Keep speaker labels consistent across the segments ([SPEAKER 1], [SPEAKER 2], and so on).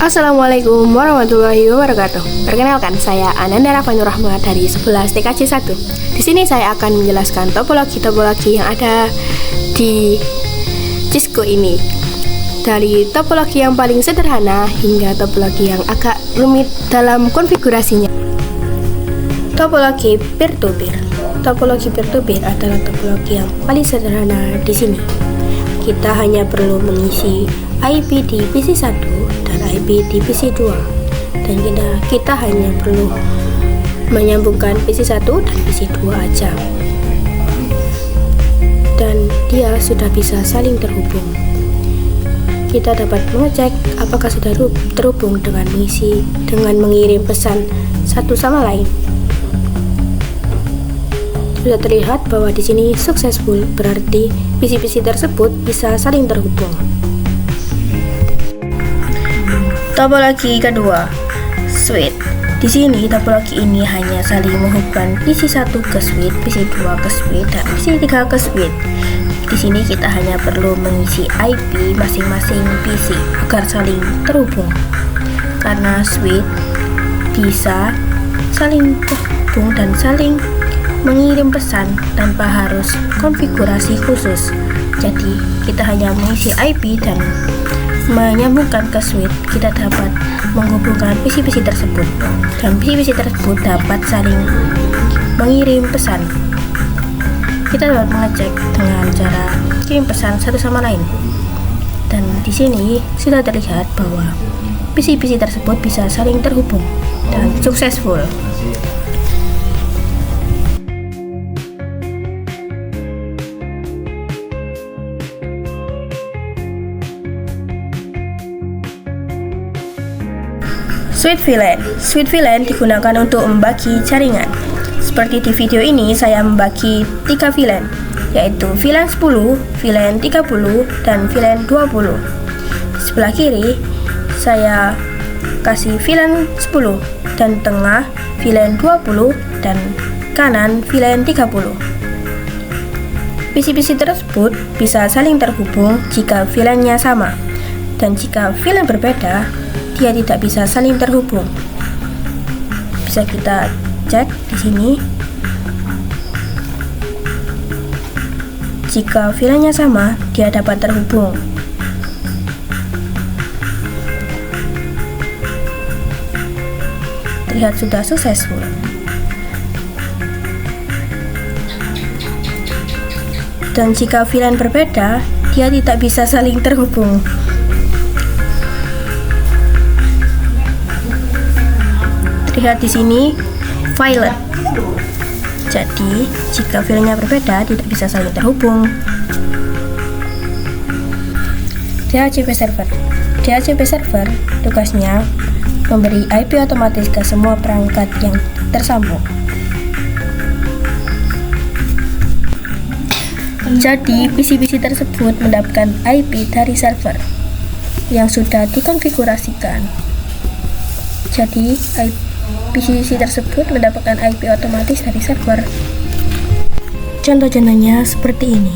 [SPEAKER 1] Assalamualaikum warahmatullahi wabarakatuh. Perkenalkan, saya Ananda Rafanur Rahmat dari 11 TKJ 1. Di sini saya akan menjelaskan topologi-topologi yang ada di Cisco ini. Dari topologi yang paling sederhana hingga topologi yang agak rumit dalam konfigurasinya. Topologi peer-to-peer. Topologi peer-to-peer adalah topologi yang paling sederhana di sini. Kita hanya perlu mengisi IP di PC1 dan IP di PC2, dan kita hanya perlu menyambungkan PC1 dan PC2 aja, dan dia sudah bisa saling terhubung. Kita dapat mengecek apakah sudah terhubung dengan mengirim pesan satu sama lain. Sudah terlihat bahwa di sini successful, berarti PC-PC tersebut bisa saling terhubung. Topologi kedua, switch. Di sini topologi ini hanya saling menghubungkan PC1 ke switch, PC2 ke switch, dan PC3 ke switch. Di sini kita hanya perlu mengisi IP masing-masing PC agar saling terhubung. Karena switch bisa saling terhubung dan saling mengirim pesan tanpa harus konfigurasi khusus. Jadi kita hanya mengisi IP dan menyambungkan ke switch, kita dapat menghubungkan PC-PC tersebut, dan PC-PC tersebut dapat saling mengirim pesan. Kita dapat mengecek dengan cara kirim pesan satu sama lain, dan di sini sudah terlihat bahwa PC-PC tersebut bisa saling terhubung dan successful. Switch VLAN. Switch VLAN digunakan untuk membagi jaringan. Seperti di video ini, saya membagi 3 VLAN, yaitu VLAN 10, VLAN 30, dan VLAN 20. Di sebelah kiri, saya kasih VLAN 10, dan tengah VLAN 20, dan kanan VLAN 30. PC-PC tersebut bisa saling terhubung jika VLAN-nya sama, dan jika VLAN berbeda, dia tidak bisa saling terhubung. Bisa kita cek di sini. Jika VLAN-nya sama, dia dapat terhubung. Terlihat sudah successful. Dan jika VLAN berbeda, dia tidak bisa saling terhubung. Lihat di sini, violet. Jadi, jika VLAN-nya berbeda, tidak bisa saling terhubung. DHCP server. DHCP server tugasnya memberi IP otomatis ke semua perangkat yang tersambung. Jadi, PC-PC tersebut mendapatkan IP dari server yang sudah dikonfigurasikan. Jadi, PC-PC tersebut mendapatkan IP otomatis dari server. Contoh-contohnya seperti ini.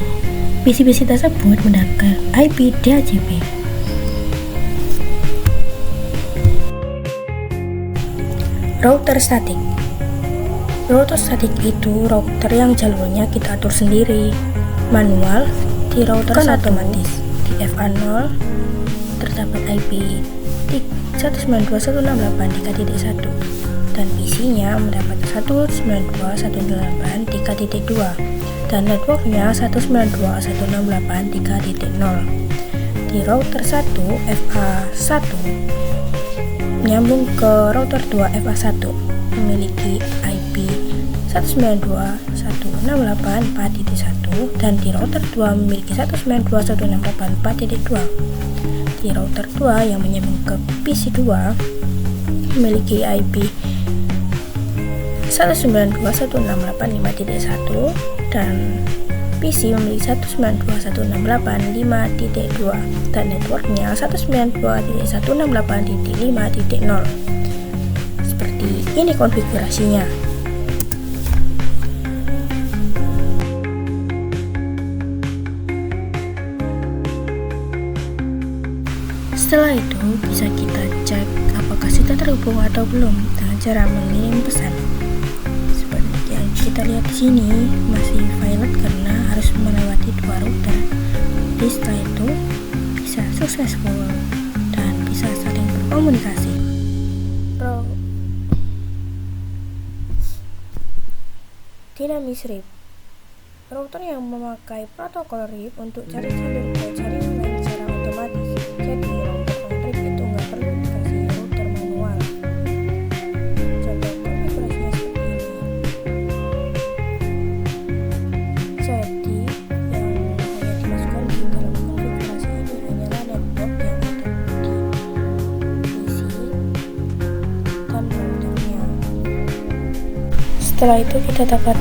[SPEAKER 1] PC-PC tersebut mendapatkan IP DHCP. Router statik. Router statik itu router yang jalurnya kita atur sendiri, manual. Di router otomatis di FA0 terdapat IP 192.168.3.1, dan PC-nya mendapat 192.168.3.2, dan networknya 192.168.3.0. Di router 1 FA1 menyambung ke router 2 FA1 memiliki IP 192.168.4.1, dan di router 2 memiliki 192.168.4.2. Di router 2 yang menyambung ke PC2 memiliki IP 192.168.5.1, dan PC memiliki 192.168.5.2, dan networknya 192.168.5.0. Seperti ini konfigurasinya. Setelah itu bisa kita cek terhubung atau belum dengan cara mengirim pesan. Seperti yang kita lihat di sini masih violet karena harus melewati 2 router. Jadi setelah itu bisa successful dan bisa saling berkomunikasi. Dynamic RIP, router yang memakai protokol RIP untuk cari jalur ke jaringan lain secara otomatis. Jadi router on RIP itu nggak perlu dikasih router manual. Contoh konfigurasinya seperti ini. Jadi yang hanya dimasukkan di dalam konfigurasi ini hanyalah network yang ada di PC dan routernya. Setelah itu kita dapat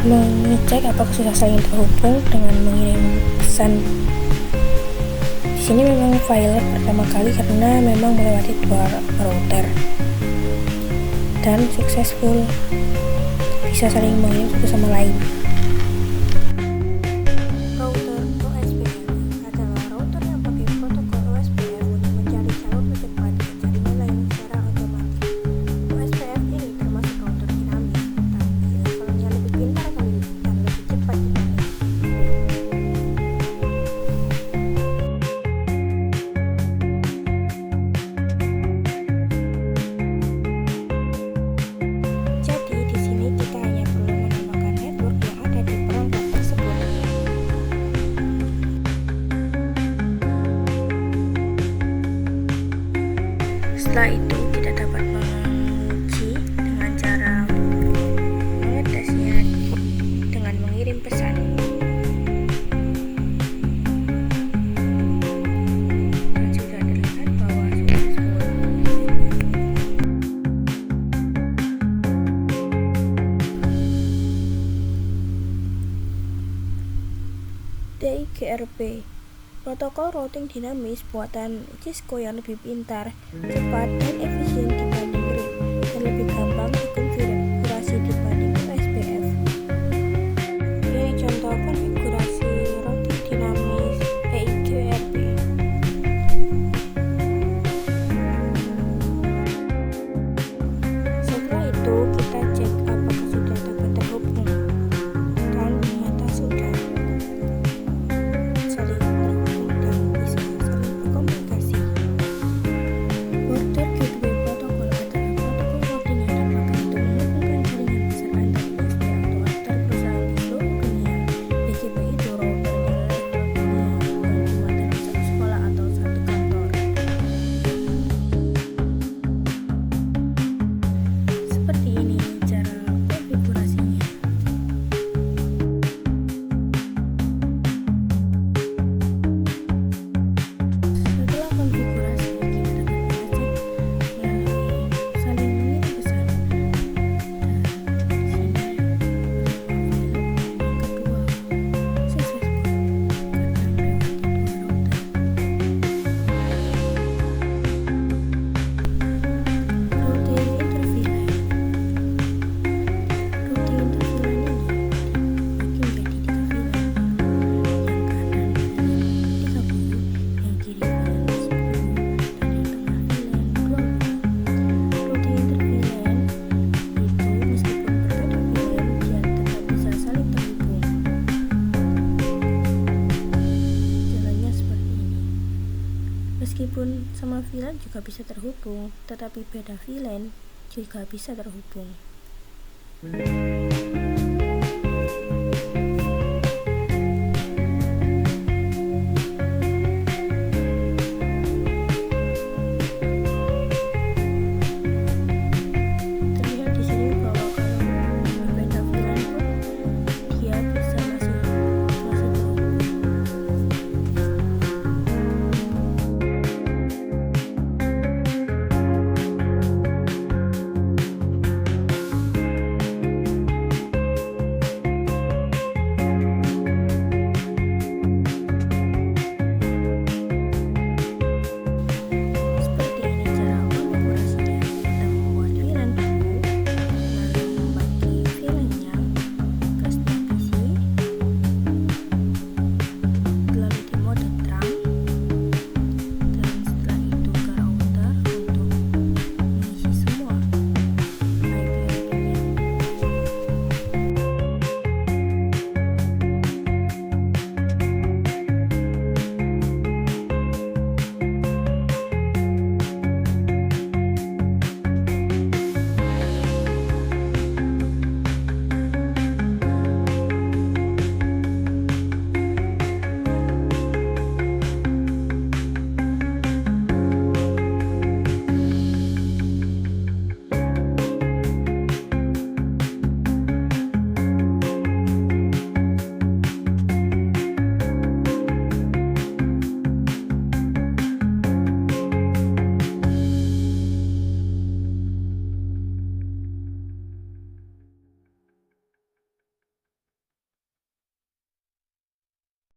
[SPEAKER 1] mengecek apakah sudah saling terhubung dengan mengirim pesan. Di sini memang violet pertama kali karena memang melewati 2 router dan successful, bisa saling mengirim satu sama lain. Router OSPF adalah router yang pakai protokol OSPF untuk mencari jalur tercepat ke jaringan lain secara otomatis. OSPF ini termasuk router dinamis, tapi levelnya lebih pintar dan lebih cepat dibanding. Jadi di sini kita hanya perlu menambahkan network yang ada di perangkat tersebut. Setelah itu kita dapat menguji dengan cara mengetesnya dengan mengirim pesan. Dan sudah terlihat bahwa successful. DIGRP, protokol routing dinamis buatan Cisco yang lebih pintar, cepat, dan efisien dibanding RIP dan lebih gampang dikonfigurasi dibanding OSPF. Ini contoh konfigurasi routing dinamis DIGRP. Setelah itu kita cek apakah sudah dapat terhubung, dan ternyata sudah saling terhubung dan bisa saling berkomunikasi. Border Gateway Protocol adalah protokol routing yang dipakai untuk menghubungkan jaringan besar antar ISP atau antar perusahaan di seluruh dunia. BGP itu router yang level dunia, bukan cuma dalam satu sekolah atau satu kantor. Seperti ini cara konfigurasinya. Setelah konfigurasi, kita dapat mengecek melalui saling mengirim pesan. Dan di sini yang kedua successful karena melewati 2 router. Routing interVLAN. Routing interVLAN ini dibagi menjadi 3 VLAN. Yang kanan VLAN 30, yang kiri VLAN 10, dan yang tengah VLAN 20. Routing interVLAN itu meskipun berbeda VLAN, dia tetap bisa saling terhubung. Jalannya seperti ini. Meskipun sama VLAN juga bisa terhubung, tetapi beda VLAN juga bisa terhubung.